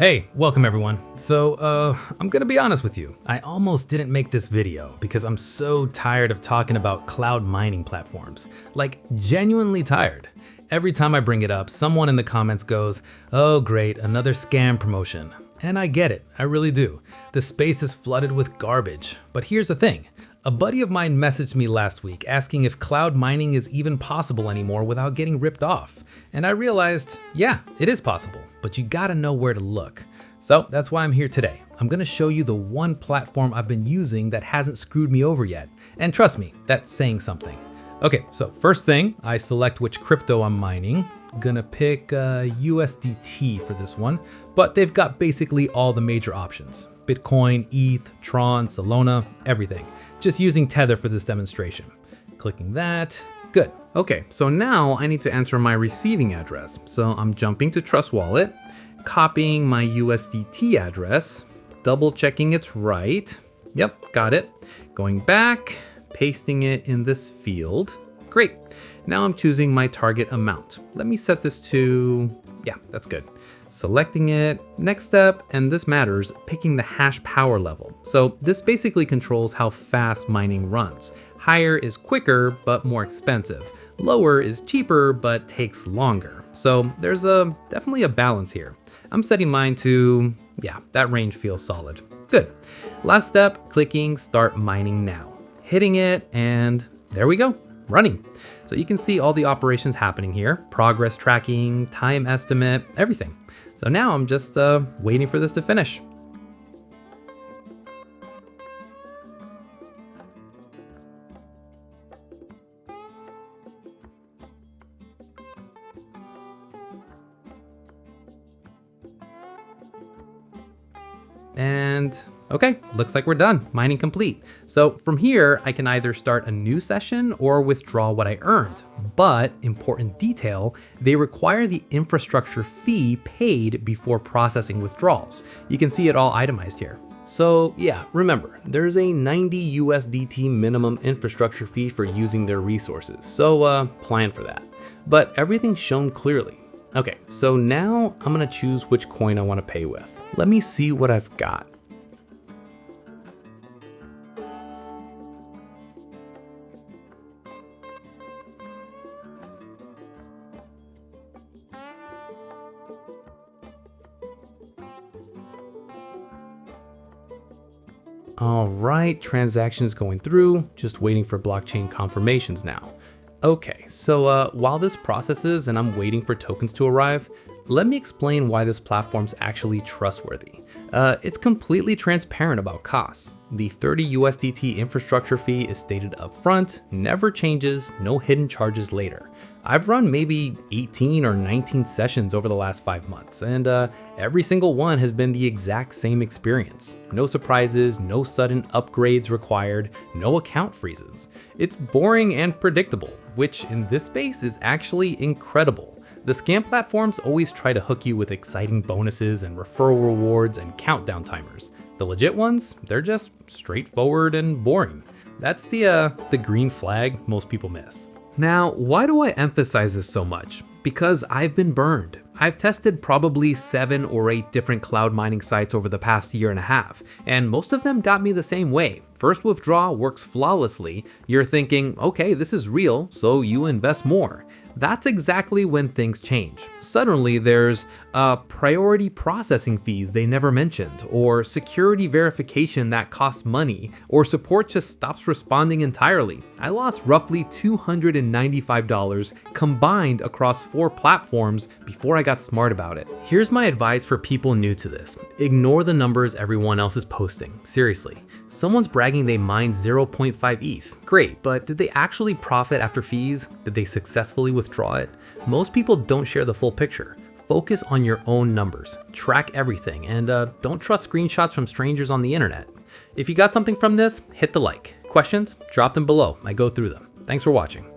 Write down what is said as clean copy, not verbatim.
Hey, welcome everyone. So, I'm gonna be honest with you. I almost didn't make this video because I'm so tired of talking about cloud mining platforms. Like, genuinely tired. Every time I bring it up, someone in the comments goes, "Oh great, another scam promotion." And I get it, I really do. The space is flooded with garbage. But here's the thing. A buddy of mine messaged me last week asking if cloud mining is even possible anymore without getting ripped off. And I realized, yeah, it is possible, but you gotta know where to look. So that's why I'm here today. I'm gonna show you the one platform I've been using that hasn't screwed me over yet. And trust me, that's saying something. Okay, so first thing, I select which crypto I'm mining. Gonna pick USDT for this one, but they've got basically all the major options. Bitcoin, ETH, Tron, Solana, everything. Just using Tether for this demonstration. Clicking that, good. Okay, so now I need to enter my receiving address. So I'm jumping to Trust Wallet, copying my USDT address, double checking it's right. Yep, got it. Going back, pasting it in this field. Great. Now I'm choosing my target amount. Let me set this to, yeah, that's good. Selecting it, next step, and this matters, picking the hash power level. So this basically controls how fast mining runs. Higher is quicker, but more expensive. Lower is cheaper, but takes longer. So there's definitely a balance here. I'm setting mine to, yeah, that range feels solid. Good. Last step, clicking start mining now. Hitting it, and there we go, running. So you can see all the operations happening here, progress tracking, time estimate, everything. So now I'm just waiting for this to finish. And okay, looks like we're done, mining complete. So from here, I can either start a new session or withdraw what I earned. But important detail, they require the infrastructure fee paid before processing withdrawals. You can see it all itemized here. So yeah, remember, there's a 90 USDT minimum infrastructure fee for using their resources. So plan for that. But everything's shown clearly. Okay, so now I'm gonna choose which coin I wanna pay with. Let me see what I've got. All right, transactions going through, just waiting for blockchain confirmations now. Okay, so while this processes and I'm waiting for tokens to arrive, let me explain why this platform's actually trustworthy. It's completely transparent about costs. The 30 USDT infrastructure fee is stated up front, never changes, no hidden charges later. I've run maybe 18 or 19 sessions over the last 5 months, and every single one has been the exact same experience. No surprises, no sudden upgrades required, no account freezes. It's boring and predictable, which in this space is actually incredible. The scam platforms always try to hook you with exciting bonuses and referral rewards and countdown timers. The legit ones, they're just straightforward and boring. That's the green flag most people miss. Now, why do I emphasize this so much? Because I've been burned. I've tested probably 7 or 8 different cloud mining sites over the past year and a half, and most of them got me the same way. First withdrawal works flawlessly. You're thinking, okay, this is real, so you invest more. That's exactly when things change. Suddenly there's priority processing fees they never mentioned, or security verification that costs money, or support just stops responding entirely. I lost roughly $295 combined across 4 platforms before I got smart about it. Here's my advice for people new to this. Ignore the numbers everyone else is posting. Seriously. Someone's bragging they mined 0.5 ETH. Great, but did they actually profit after fees? Did they successfully withdraw it? Most people don't share the full picture. Focus on your own numbers, track everything, and don't trust screenshots from strangers on the internet. If you got something from this, hit the like. Questions? Drop them below. I go through them. Thanks for watching.